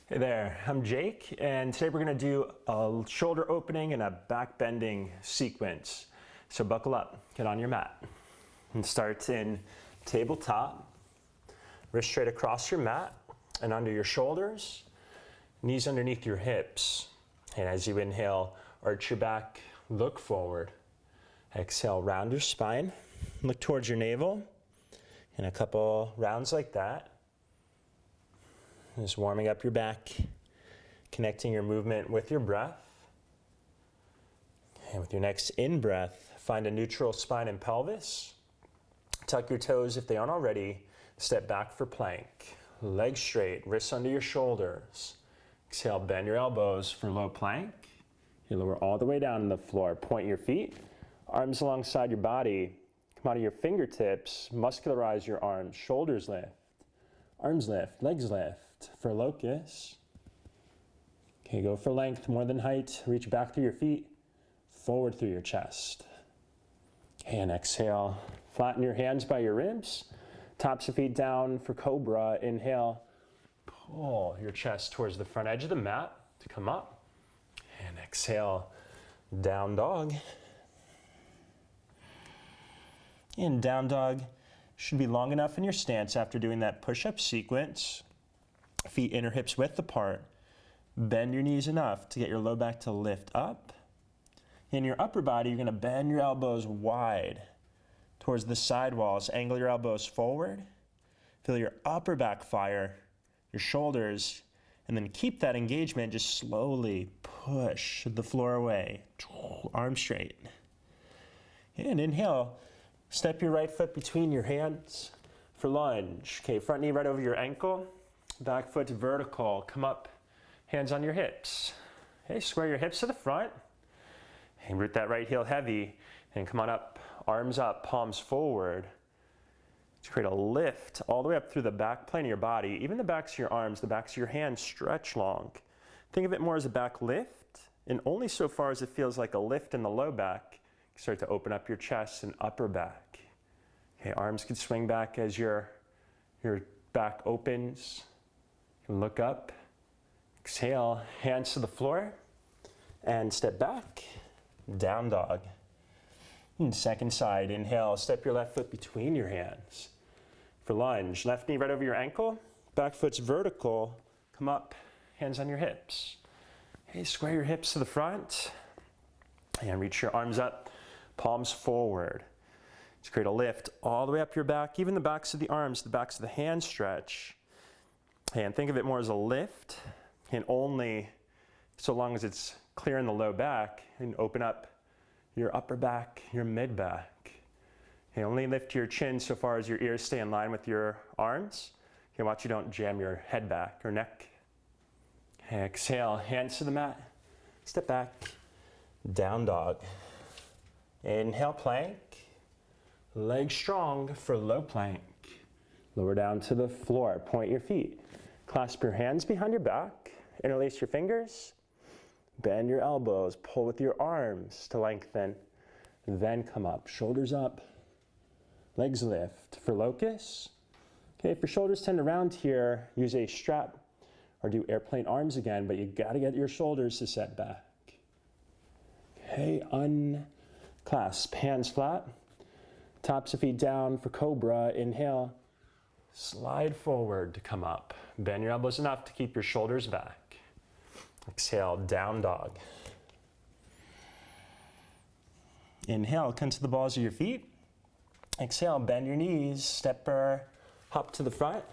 Hey there, I'm Jake, and today we're going to do a shoulder opening and a back bending sequence. So buckle up, get on your mat, and start in tabletop. Wrist straight across your mat and under your shoulders, knees underneath your hips. And as you inhale, arch your back, look forward. Exhale, round your spine, look towards your navel, and a couple rounds like that. Just warming up your back, connecting your movement with your breath. And with your next in-breath, find a neutral spine and pelvis. Tuck your toes if they aren't already. Step back for plank. Legs straight, wrists under your shoulders. Exhale, bend your elbows for low plank. You lower all the way down to the floor. Point your feet, arms alongside your body. Come out of your fingertips, muscularize your arms, shoulders lift. Arms lift, legs lift for locust. Okay, go for length more than height. Reach back through your feet, forward through your chest. And exhale, flatten your hands by your ribs. Tops of feet down for cobra. Inhale, pull your chest towards the front edge of the mat to come up. And exhale, down dog. And down dog should be long enough in your stance after doing that push-up sequence. Feet inner hips width apart. Bend your knees enough to get your low back to lift up. In your upper body, you're going to bend your elbows wide towards the side walls. Angle your elbows forward. Feel your upper back fire, your shoulders, and then keep that engagement. Just slowly push the floor away. Arms straight. And inhale. Step your right foot between your hands for lunge. Okay, front knee right over your ankle. Back foot vertical. Come up, hands on your hips. Okay, square your hips to the front. And root that right heel heavy. And come on up, arms up, palms forward. To create a lift all the way up through the back plane of your body. Even the backs of your arms, the backs of your hands stretch long. Think of it more as a back lift, and only so far as it feels like a lift in the low back. Start to open up your chest and upper back. Okay, arms can swing back as your back opens. You can look up. Exhale, hands to the floor. And step back, down dog. And second side, inhale, step your left foot between your hands. For lunge, left knee right over your ankle. Back foot's vertical. Come up, hands on your hips. Okay, square your hips to the front. And reach your arms up. Palms forward. Just create a lift all the way up your back, even the backs of the arms, the backs of the hands stretch. And think of it more as a lift, and only so long as it's clear in the low back, and open up your upper back, your mid back. Okay, only lift your chin so far as your ears stay in line with your arms. Okay, watch you don't jam your head back or neck. Okay, exhale, hands to the mat, step back, down dog. Inhale, plank. Legs strong for low plank. Lower down to the floor. Point your feet. Clasp your hands behind your back. Interlace your fingers. Bend your elbows. Pull with your arms to lengthen. Then come up. Shoulders up. Legs lift for locust. Okay, if your shoulders tend to round here, use a strap or do airplane arms again, but you gotta get your shoulders to set back. Okay, unclasp, hands flat. Tops of feet down for cobra. Inhale. Slide forward to come up. Bend your elbows enough to keep your shoulders back. Exhale, down dog. Inhale, come to the balls of your feet. Exhale, bend your knees, step or hop to the front.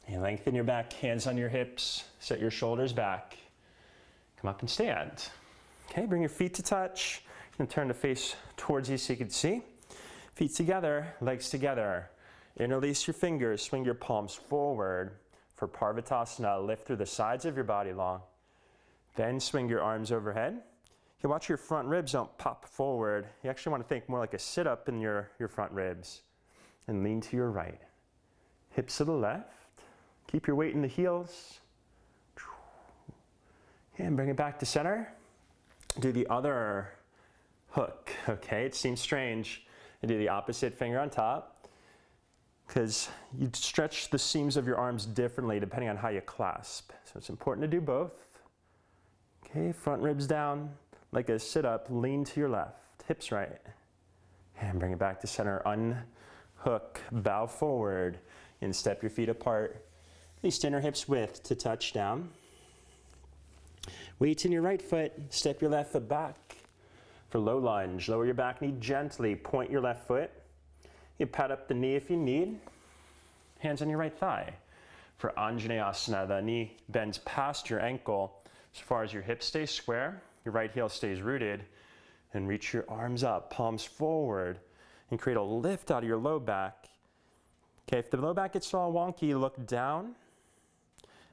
And lengthen your back, hands on your hips, set your shoulders back. Come up and stand. Okay, bring your feet to touch. And turn the face towards you so you can see. Feet together, legs together. Interlace your fingers, swing your palms forward for Parvatasana. Lift through the sides of your body long. Then swing your arms overhead. You watch your front ribs don't pop forward. You actually want to think more like a sit-up in your front ribs. And lean to your right. Hips to the left. Keep your weight in the heels. And bring it back to center. Do the other hook, okay? It seems strange. And do the opposite finger on top. because you stretch the seams of your arms differently depending on how you clasp. So it's important to do both. Okay, front ribs down, like a sit-up, lean to your left, hips right. And bring it back to center, unhook, bow forward, and step your feet apart. At least inner hips width to touch down. Weights in your right foot, step your left foot back. For low lunge, lower your back knee gently, point your left foot. You pat up the knee if you need. Hands on your right thigh. For Anjaneyasana, the knee bends past your ankle as far as your hips stay square, your right heel stays rooted, and reach your arms up, palms forward, and create a lift out of your low back. Okay, if the low back gets all wonky, look down.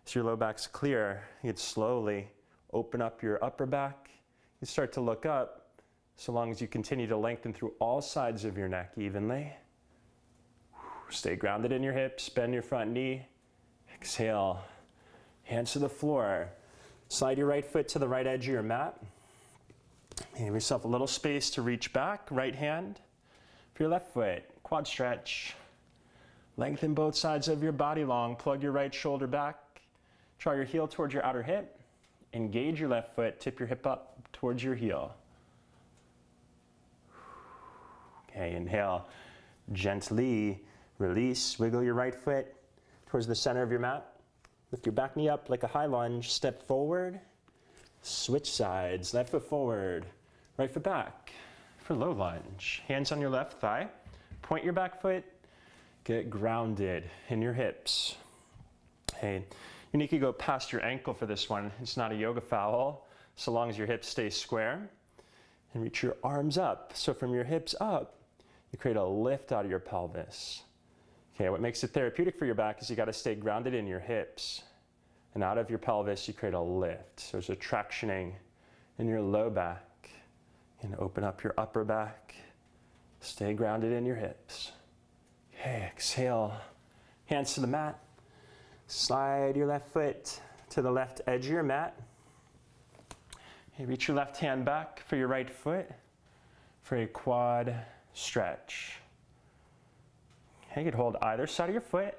So your low back's clear, you can slowly open up your upper back. You start to look up, so long as you continue to lengthen through all sides of your neck evenly. Stay grounded in your hips, bend your front knee. Exhale, hands to the floor. Slide your right foot to the right edge of your mat. Give yourself a little space to reach back, right hand. For your left foot, quad stretch. Lengthen both sides of your body long, plug your right shoulder back. Draw your heel towards your outer hip. Engage your left foot, tip your hip up towards your heel. Okay, inhale, gently release, wiggle your right foot towards the center of your mat. Lift your back knee up like a high lunge, step forward, switch sides, left foot forward, right foot back for low lunge. Hands on your left thigh, point your back foot, get grounded in your hips. Hey, you need to go past your ankle for this one. It's not a yoga foul, so long as your hips stay square. And reach your arms up. So from your hips up, you create a lift out of your pelvis. Okay, what makes it therapeutic for your back is you gotta stay grounded in your hips. And out of your pelvis, you create a lift. So there's a tractioning in your low back. And open up your upper back. Stay grounded in your hips. Okay, exhale. Hands to the mat. Slide your left foot to the left edge of your mat. Okay, reach your left hand back for your right foot for a quad stretch. Okay, you can hold either side of your foot.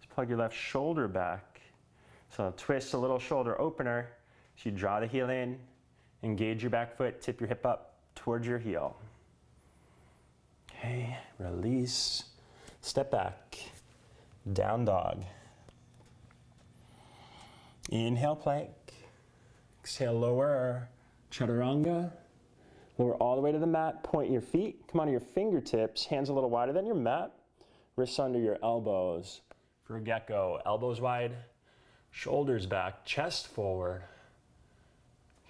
Just plug your left shoulder back. So twist a little shoulder opener. So you draw the heel in, engage your back foot, tip your hip up towards your heel. Okay, release, step back, down dog. Inhale, plank. Exhale, lower, chaturanga. Lower all the way to the mat, point your feet, come onto your fingertips, hands a little wider than your mat, wrists under your elbows. For a gecko, elbows wide, shoulders back, chest forward.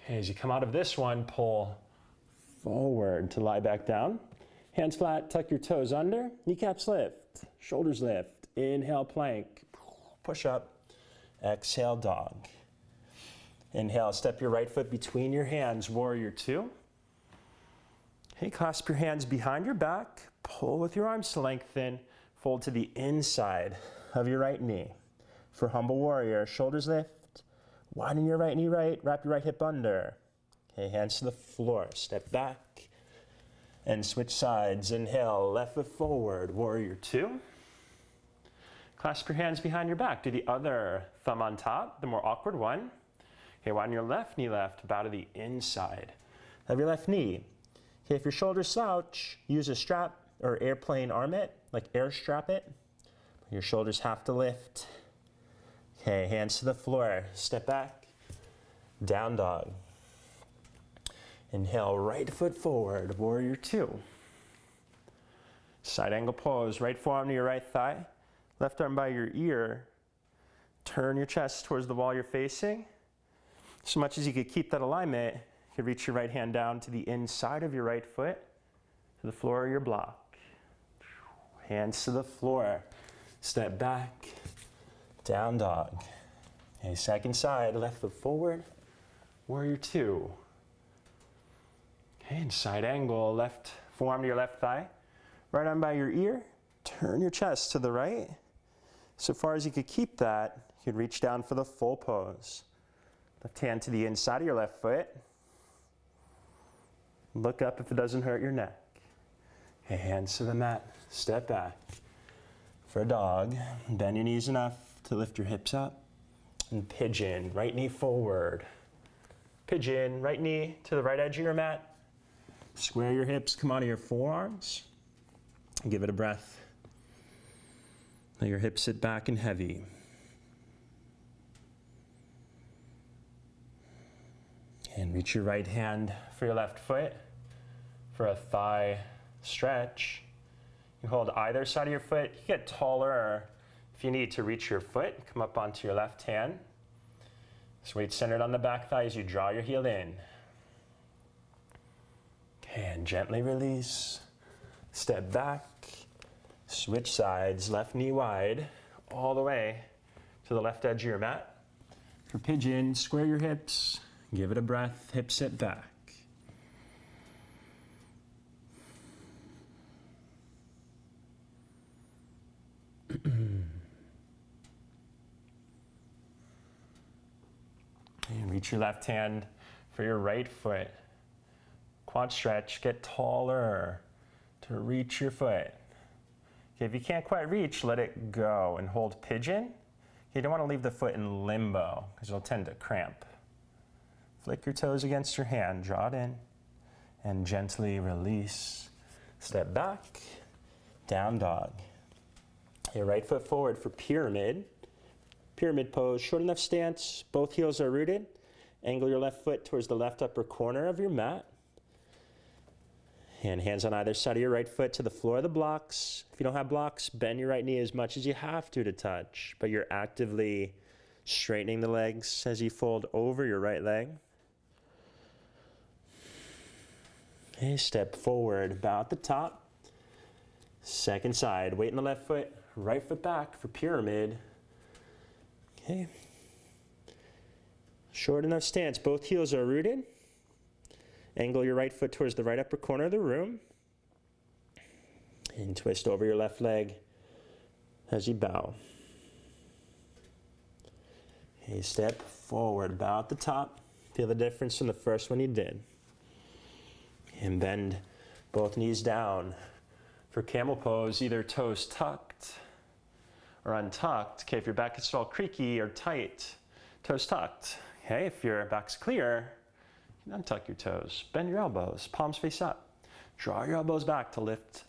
Okay, as you come out of this one, pull forward to lie back down. Hands flat, tuck your toes under, kneecaps lift, shoulders lift. Inhale, plank, push up. Exhale, dog. Inhale, step your right foot between your hands, warrior two. Okay, clasp your hands behind your back, pull with your arms to lengthen, fold to the inside of your right knee. For humble warrior, shoulders lift, widen your right knee right, wrap your right hip under. Okay, hands to the floor, step back, and switch sides. Inhale, left foot forward, warrior two. Clasp your hands behind your back, do the other thumb on top, the more awkward one. Okay, widen your left knee left, bow to the inside of your left knee. Okay, if your shoulders slouch, use a strap or airplane arm-it, like air strap it. Your shoulders have to lift. Okay, hands to the floor, step back, down dog. Inhale, right foot forward, warrior two. Side angle pose, right forearm to your right thigh, left arm by your ear. Turn your chest towards the wall you're facing. So much as you could keep that alignment, you could reach your right hand down to the inside of your right foot, to the floor of your block. Hands to the floor. Step back, down dog. Okay, second side, left foot forward, warrior two. Okay, and side angle, left forearm to your left thigh, right arm by your ear. Turn your chest to the right. So far as you could keep that, you could reach down for the full pose. Left hand to the inside of your left foot. Look up if it doesn't hurt your neck. Okay, hands to the mat, step back. For a dog, bend your knees enough to lift your hips up. And pigeon, right knee forward. Pigeon, right knee to the right edge of your mat. Square your hips, come onto your forearms. Give it a breath. Let your hips sit back and heavy. And reach your right hand for your left foot for a thigh stretch. You hold either side of your foot. You get taller, or if you need to reach your foot, come up onto your left hand. This weight centered on the back thigh as you draw your heel in. Okay, and gently release. Step back. Switch sides, left knee wide, all the way to the left edge of your mat. For pigeon, square your hips. Give it a breath, hips sit back. And reach your left hand for your right foot. Quad stretch, get taller to reach your foot. Okay, if you can't quite reach, let it go and hold pigeon. You don't want to leave the foot in limbo because it'll tend to cramp. Flick your toes against your hand, draw it in, and gently release. Step back, down dog. Your right foot forward for pyramid. Pyramid pose, short enough stance, both heels are rooted. Angle your left foot towards the left upper corner of your mat. And hands on either side of your right foot to the floor of the blocks. If you don't have blocks, bend your right knee as much as you have to touch, but you're actively straightening the legs as you fold over your right leg. Okay, step forward, bow at the top. Second side, weight in the left foot, right foot back for pyramid. Okay. Short enough stance, both heels are rooted. Angle your right foot towards the right upper corner of the room. And twist over your left leg as you bow. Okay, step forward, bow at the top. Feel the difference from the first one you did. And bend both knees down. For camel pose, either toes tucked or untucked. Okay, if your back is all creaky or tight, toes tucked. Okay, if your back's clear, untuck your toes, bend your elbows, palms face up. Draw your elbows back to lift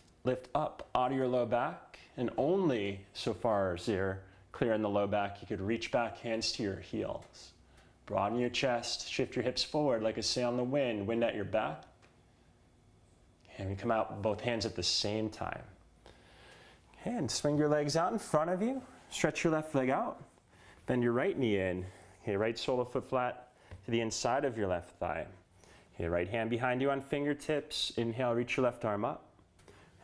up out of your low back, and only so far as you're clear in the low back, you could reach back, hands to your heels. Broaden your chest, shift your hips forward like a sail in the wind, wind at your back. And we come out with both hands at the same time. Okay, and swing your legs out in front of you. Stretch your left leg out. Bend your right knee in. Okay, right sole of foot flat to the inside of your left thigh. Okay, right hand behind you on fingertips. Inhale, reach your left arm up.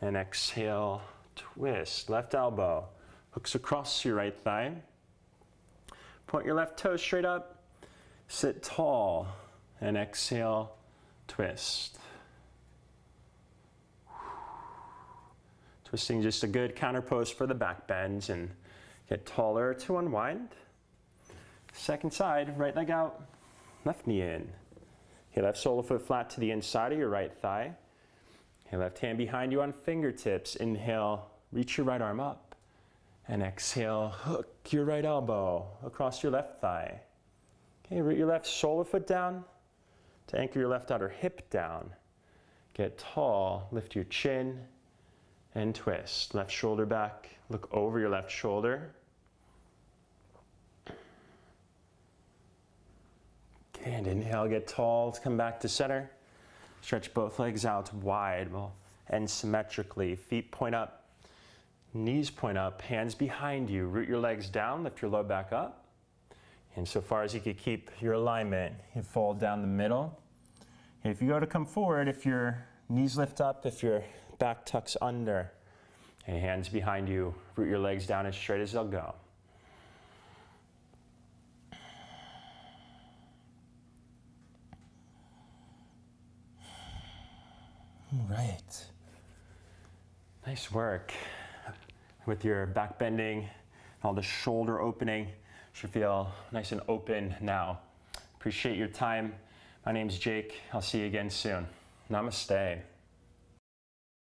And exhale, twist. Left elbow hooks across your right thigh. Point your left toe straight up. Sit tall. And exhale, twist. Twisting just a good counter pose for the back bends and get taller to unwind. Second side, right leg out, left knee in. Okay, left sole of foot flat to the inside of your right thigh. Okay, left hand behind you on fingertips. Inhale, reach your right arm up. And exhale, hook your right elbow across your left thigh. Okay, root your left sole of foot down to anchor your left outer hip down. Get tall, lift your chin, and twist. Left shoulder back, look over your left shoulder. Okay, and inhale, get tall to come back to center. Stretch both legs out wide and symmetrically. Feet point up, knees point up, hands behind you. Root your legs down, lift your low back up. And so far as you can keep your alignment, you fold down the middle. If you go to come forward, if your knees lift up, if your back tucks under, and hands behind you, root your legs down as straight as they'll go. All right. Nice work. With your back bending and all the shoulder opening, should feel nice and open now. Appreciate your time. My name's Jake. I'll see you again soon. Namaste.